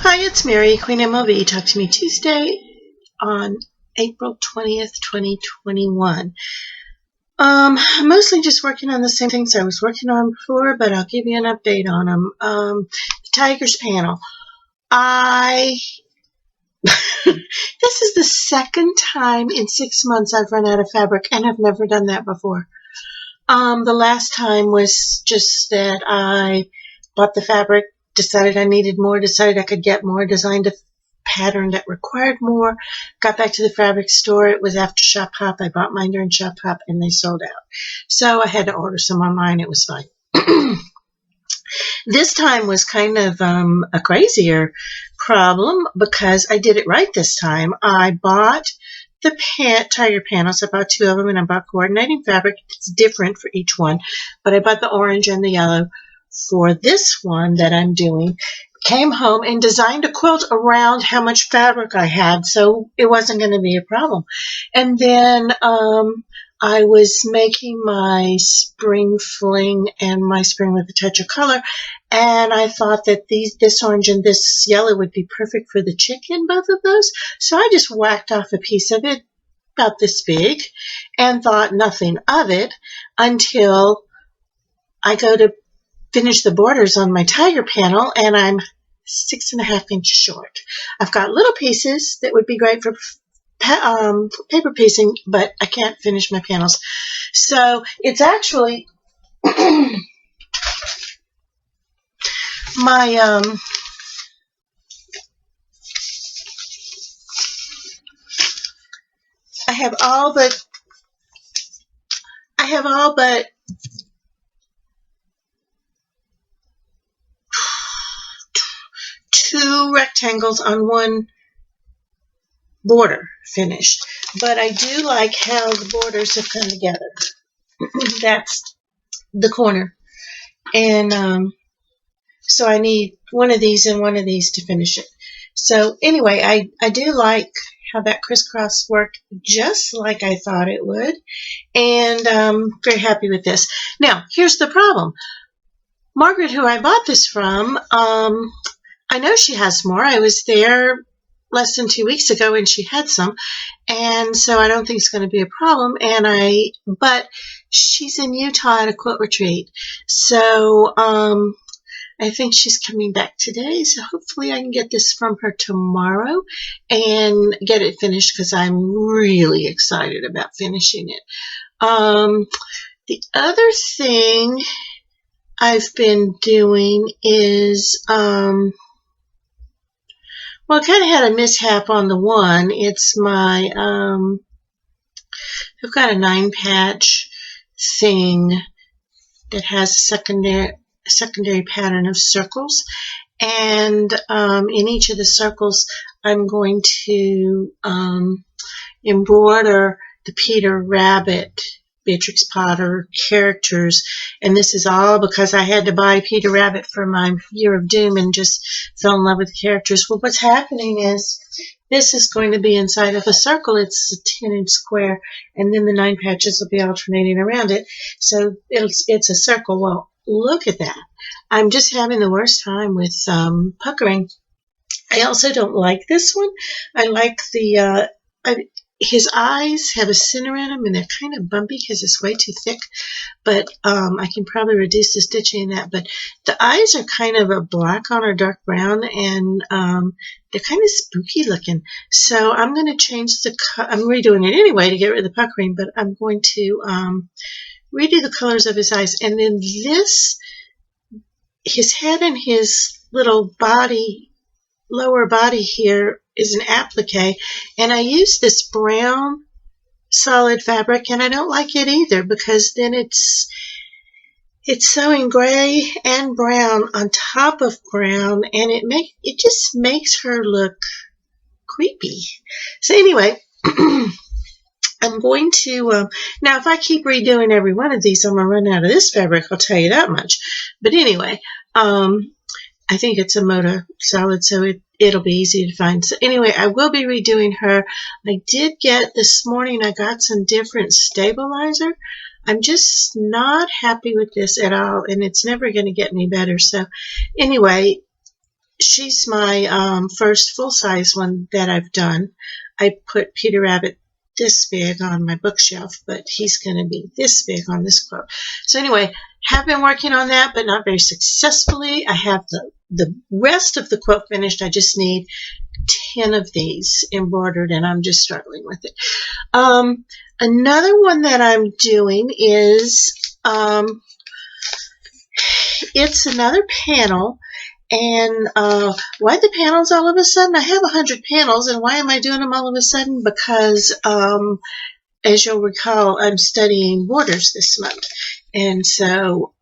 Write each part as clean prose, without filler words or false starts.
Hi, it's Mary, Queen MLB. Talk to me Tuesday on April 20th, 2021. I'm mostly just working on the same things I was working on before, but I'll give you an update on them. The Tigers panel. This is the second time in 6 months I've run out of fabric, and I've never done that before. The last time was just that I bought the fabric, decided I needed more, decided I could get more, designed a pattern that required more, got back to the fabric store. It was after Shop Hop. I bought mine during Shop Hop and they sold out. So I had to order some online. It was fine. This time was kind of a crazier problem because I did it right this time. I bought the tiger panels. I bought 2 of them, and I bought coordinating fabric. It's different for each one, but I bought the orange and the yellow for this one that I'm doing. Came home and designed a quilt around how much fabric I had, so it wasn't going to be a problem. And then I was making my spring fling and my spring with a touch of color, and I thought that this orange and this yellow would be perfect for the chicken, both of those. So I just whacked off a piece of it about this big and thought nothing of it until I go to finish the borders on my tiger panel, and I'm 6.5 inches short. I've got little pieces that would be great for paper piecing, but I can't finish my panels. So it's actually my I have all but 2 rectangles on one border finished, but I do like how the borders have come together. That's the corner, and so I need one of these and one of these to finish it. So anyway, I do like how that crisscross worked just like I thought it would, and very happy with this. Now here's the problem. Margaret, who I bought this from, I know she has more. I was there less than 2 weeks ago and she had some, and so I don't think it's going to be a problem. But she's in Utah at a quilt retreat, so I think she's coming back today. So hopefully I can get this from her tomorrow and get it finished because I'm really excited about finishing it. The other thing I've been doing is well, I kind of had a mishap on the one. It's my, I've got a 9-patch thing that has a secondary pattern of circles. And in each of the circles, I'm going to embroider the Peter Rabbit, Beatrix Potter characters, and this is all because I had to buy Peter Rabbit for my Year of Doom and just fell in love with the characters. Well, what's happening is this is going to be inside of a circle. It's a 10-inch square, and then the 9 patches will be alternating around it, so it's a circle. Well, look at that. I'm just having the worst time with puckering. I also don't like this one. I like the his eyes have a center in them, and they're kind of bumpy because it's way too thick, but I can probably reduce the stitching in that. But the eyes are kind of a black on or dark brown, and they're kind of spooky looking. So I'm going to change I'm redoing it anyway to get rid of the puckering, but I'm going to redo the colors of his eyes. And then his head and his little lower body here is an applique, and I use this brown solid fabric, and I don't like it either because then it's sewing gray and brown on top of brown, and it just makes her look creepy. So anyway, I'm going to now if I keep redoing every one of these, I'm gonna run out of this fabric, I'll tell you that much. But anyway, I think it's a Moda solid, so it'll be easy to find. So anyway, I will be redoing her. I did get this morning, I got some different stabilizer. I'm just not happy with this at all, and it's never going to get any better. So anyway, she's my first full-size one that I've done. I put Peter Rabbit this big on my bookshelf, but he's going to be this big on this quilt. So anyway, have been working on that, but not very successfully. I have the rest of the quilt finished. I just need 10 of these embroidered, and I'm just struggling with it. Another one that I'm doing is, it's another panel. And why the panels all of a sudden? I have 100 panels, and why am I doing them all of a sudden? Because, as you'll recall, I'm studying borders this month, and so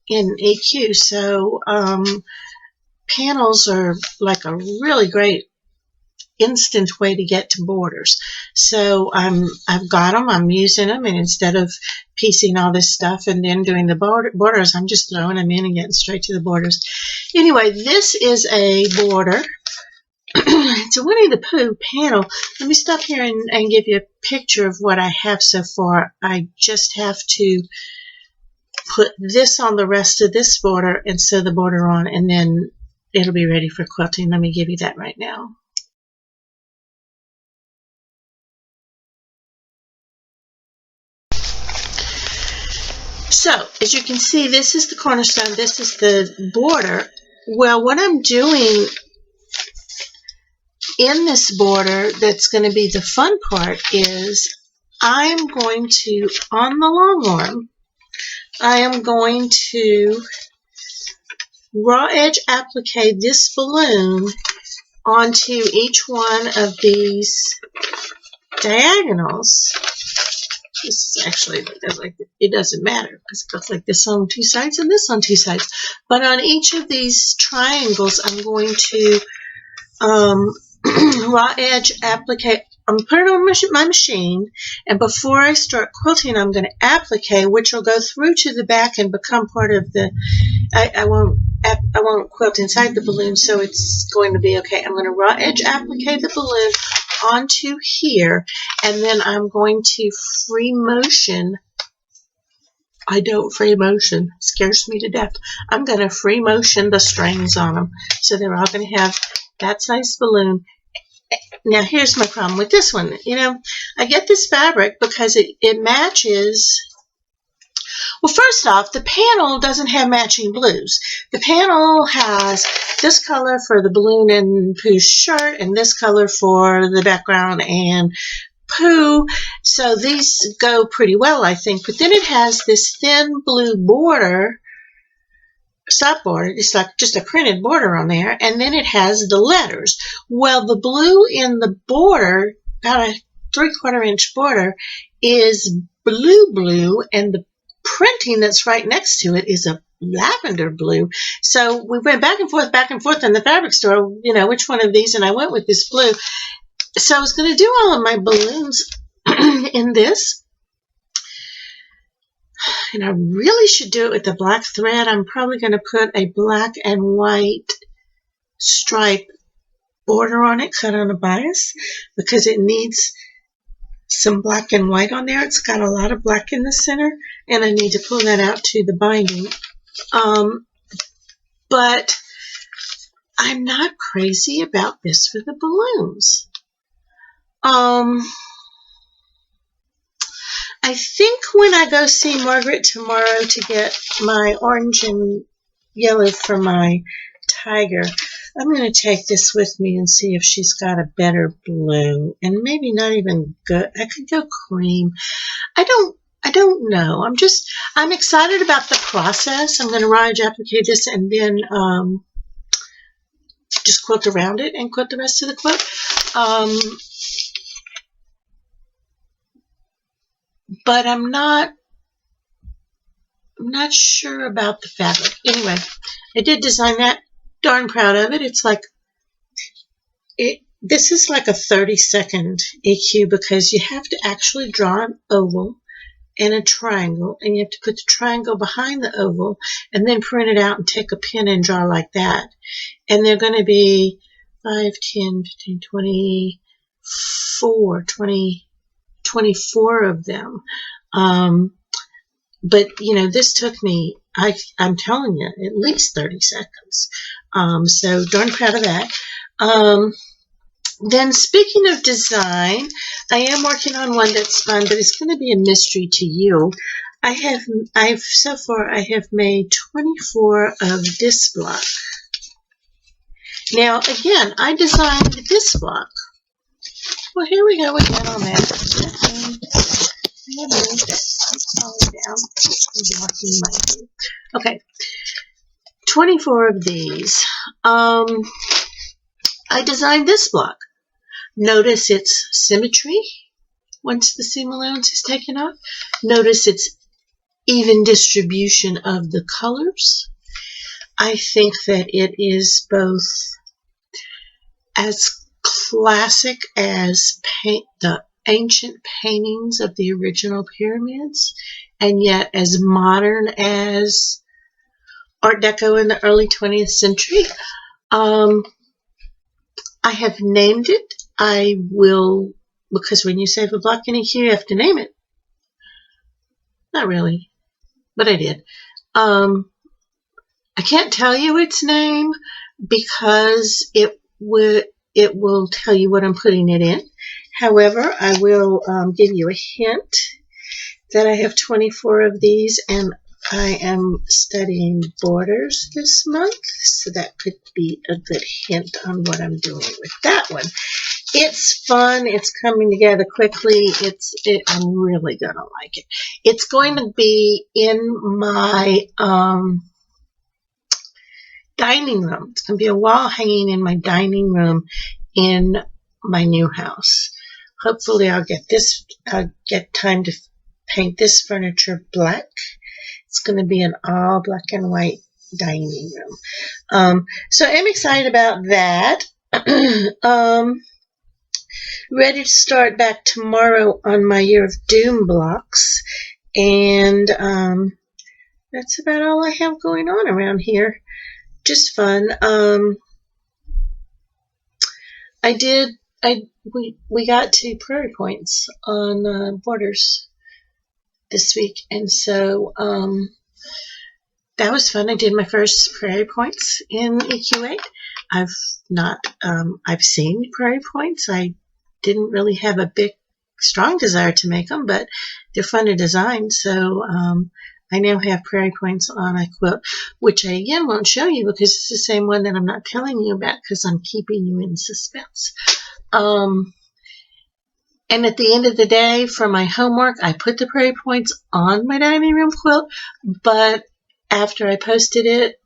in EQ, so panels are like a really great instant way to get to borders. So I've got them, I'm using them, and instead of piecing all this stuff and then doing the borders, I'm just throwing them in and getting straight to the borders. Anyway, this is a border. It's a Winnie the Pooh panel. Let me stop here and give you a picture of what I have so far. I just have to put this on the rest of this border and sew the border on, and then it'll be ready for quilting. Let me give you that right now. So, as you can see, this is the cornerstone, this is the border. Well, what I'm doing in this border that's going to be the fun part is I'm going to, on the long arm, I am going to raw edge applique this balloon onto each one of these diagonals. This is actually, it doesn't matter because it goes like this on two sides and this on two sides. But on each of these triangles, I'm going to raw edge applique. I'm going to put it on my machine, and before I start quilting, I'm going to applique, which will go through to the back and become part of the. I won't quilt inside the balloon, so it's going to be okay. I'm going to raw edge applique the balloon onto here, and then I'm going to free motion. I don't free motion. It scares me to death. I'm going to free motion the strings on them. So they're all going to have that size balloon. Now here's my problem with this one. You know, I get this fabric because it matches. Well, first off, the panel doesn't have matching blues. The panel has this color for the balloon and Pooh's shirt, and this color for the background and Pooh. So these go pretty well, I think. But then it has this thin blue border, stop border. It's like just a printed border on there, and then it has the letters. Well, the blue in the border, about a 3/4 inch border, is blue, and the printing that's right next to it is a lavender blue. So we went back and forth in the fabric store, you know, which one of these, and I went with this blue. So I was going to do all of my balloons in this, and I really should do it with the black thread. I'm probably going to put a black and white stripe border on it, cut on a bias, because it needs some black and white on there. It's got a lot of black in the center, and I need to pull that out to the binding. But I'm not crazy about this for the balloons. I think when I go see Margaret tomorrow to get my orange and yellow for my tiger, I'm going to take this with me and see if she's got a better blue, and maybe not even good. I could go cream. I don't know. I'm excited about the process. I'm going to raw edge applique this and then just quilt around it and quilt the rest of the quilt. But I'm not sure about the fabric. Anyway, I did design that. Darn proud of it. It's like this is like a 30-second EQ because you have to actually draw an oval and a triangle, and you have to put the triangle behind the oval and then print it out and take a pen and draw like that. And they're going to be 5, 10, 15, 24 of them. But, you know, this took me, I'm telling you, at least 30 seconds. So darn proud of that. Then speaking of design, I am working on one that's fun, but it's going to be a mystery to you. So far I have made 24 of this block. Now again, I designed this block. Well, here we go again on that. Okay, 24 of these. I designed this block. Notice its symmetry once the seam allowance is taken off. Notice its even distribution of the colors. I think that it is both as classic as the ancient paintings of the original pyramids, and yet as modern as Art Deco in the early 20th century. I have named it. I will, because when you save a block in a queue, you have to name it. Not really, but I did. I can't tell you its name because it will tell you what I'm putting it in. However, I will give you a hint that I have 24 of these, and I am studying borders this month, so that could be a good hint on what I'm doing with that one. It's fun. It's coming together quickly. I'm really going to like it. It's going to be in my dining room. It's going to be a wall hanging in my dining room in my new house. Hopefully I'll get time to paint this furniture black. It's going to be an all black and white dining room. So I'm excited about that. Ready to start back tomorrow on my Year of Doom blocks. And that's about all I have going on around here. Just fun. We got 2 prairie points on borders this week, and so that was fun. I did my first prairie points in EQ8. I've seen prairie points. I didn't really have a big, strong desire to make them, but they're fun to design. So I now have prairie points on a quilt, which I again won't show you because it's the same one that I'm not telling you about because I'm keeping you in suspense. And at the end of the day, for my homework, I put the prairie points on my dining room quilt, but after I posted it,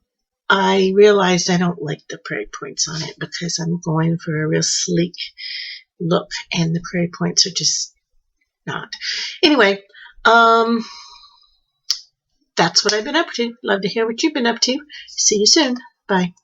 I realized I don't like the prairie points on it because I'm going for a real sleek look, and the prairie points are just not. Anyway, that's what I've been up to. Love to hear what you've been up to. See you soon. Bye.